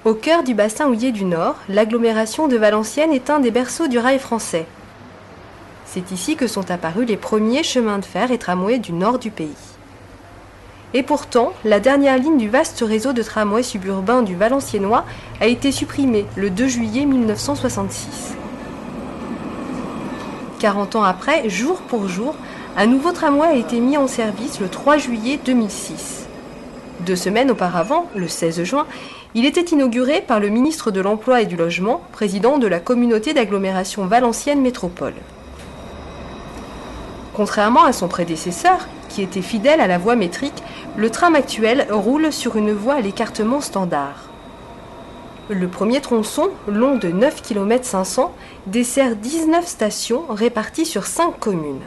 Au cœur du bassin houiller du Nord, l'agglomération de Valenciennes est un des berceaux du rail français. C'est ici que sont apparus les premiers chemins de fer et tramways du nord du pays. Et pourtant, la dernière ligne du vaste réseau de tramways suburbains du Valenciennois a été supprimée le 2 juillet 1966. 40 ans après, jour pour jour, un nouveau tramway a été mis en service le 3 juillet 2006. 2 semaines auparavant, le 16 juin, il était inauguré par le ministre de l'Emploi et du Logement, président de la communauté d'agglomération Valenciennes Métropole. Contrairement à son prédécesseur, qui était fidèle à la voie métrique, le tram actuel roule sur une voie à l'écartement standard. Le premier tronçon, long de 9 km 500, dessert 19 stations réparties sur 5 communes.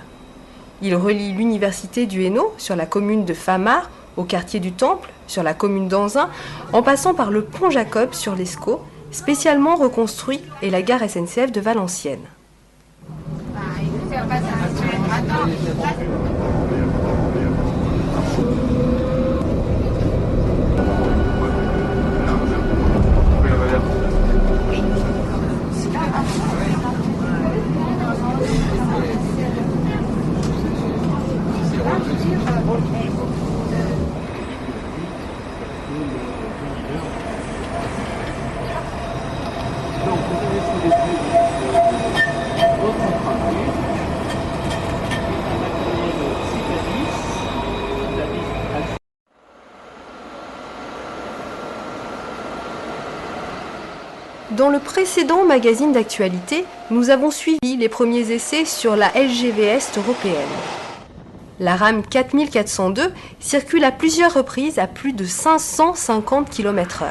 Il relie l'université du Hainaut sur la commune de Famars, au quartier du Temple, sur la commune d'Anzin, en passant par le pont Jacob sur l'Escaut, spécialement reconstruit, et la gare SNCF de Valenciennes. Dans le précédent magazine d'actualité, nous avons suivi les premiers essais sur la LGV Est européenne. La rame 4402 circule à plusieurs reprises à plus de 550 km/h.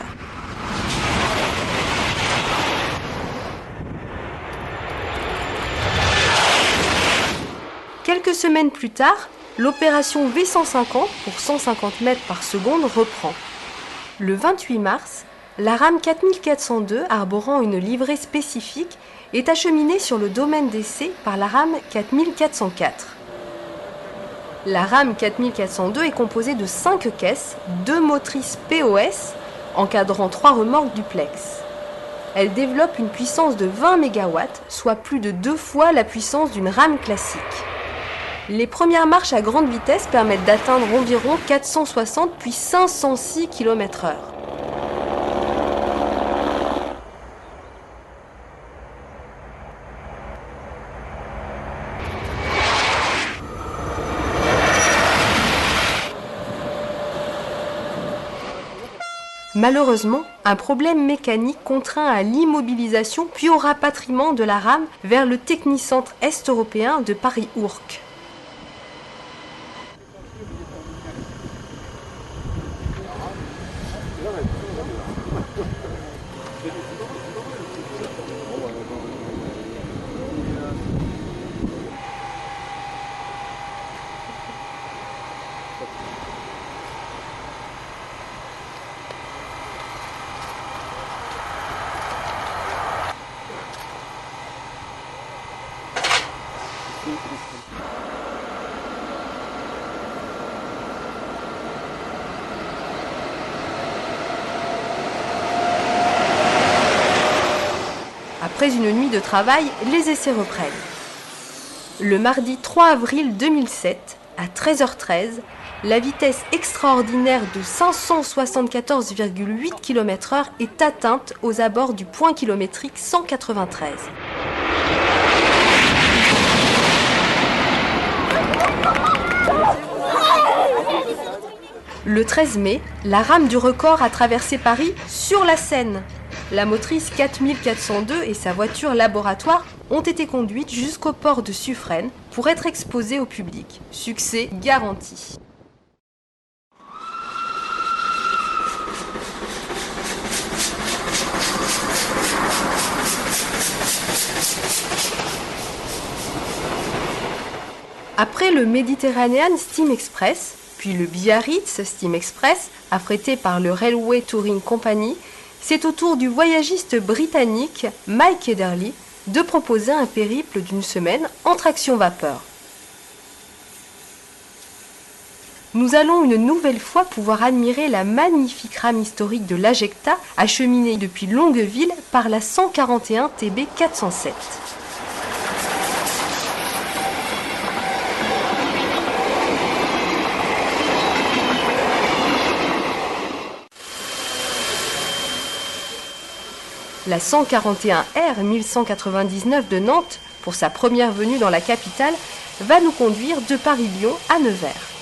Quelques semaines plus tard, l'opération V150 pour 150 mètres par seconde reprend. Le 28 mars, la rame 4402, arborant une livrée spécifique, est acheminée sur le domaine d'essai par la rame 4404. La rame 4402 est composée de 5 caisses, 2 motrices POS, encadrant 3 remorques duplex. Elle développe une puissance de 20 MW, soit plus de 2 fois la puissance d'une rame classique. Les premières marches à grande vitesse permettent d'atteindre environ 460 puis 506 km/h. Malheureusement, un problème mécanique contraint à l'immobilisation puis au rapatriement de la rame vers le technicentre est-européen de Paris-Ourcq. Après une nuit de travail, les essais reprennent. Le mardi 3 avril 2007, à 13h13, la vitesse extraordinaire de 574,8 km/h est atteinte aux abords du point kilométrique 193. Le 13 mai, la rame du record a traversé Paris sur la Seine. La motrice 4402 et sa voiture laboratoire ont été conduites jusqu'au port de Suffren pour être exposées au public. Succès garanti. Après le Mediterranean Steam Express, puis le Biarritz Steam Express, affrété par le Railway Touring Company, c'est au tour du voyagiste britannique Mike Ederle de proposer un périple d'une semaine en traction vapeur. nous allons une nouvelle fois pouvoir admirer la magnifique rame historique de l'Ajecta, acheminée depuis Longueville par la 141 TB 407. La 141 R 1199 de Nantes, pour sa première venue dans la capitale, va nous conduire de Paris-Lyon à Nevers.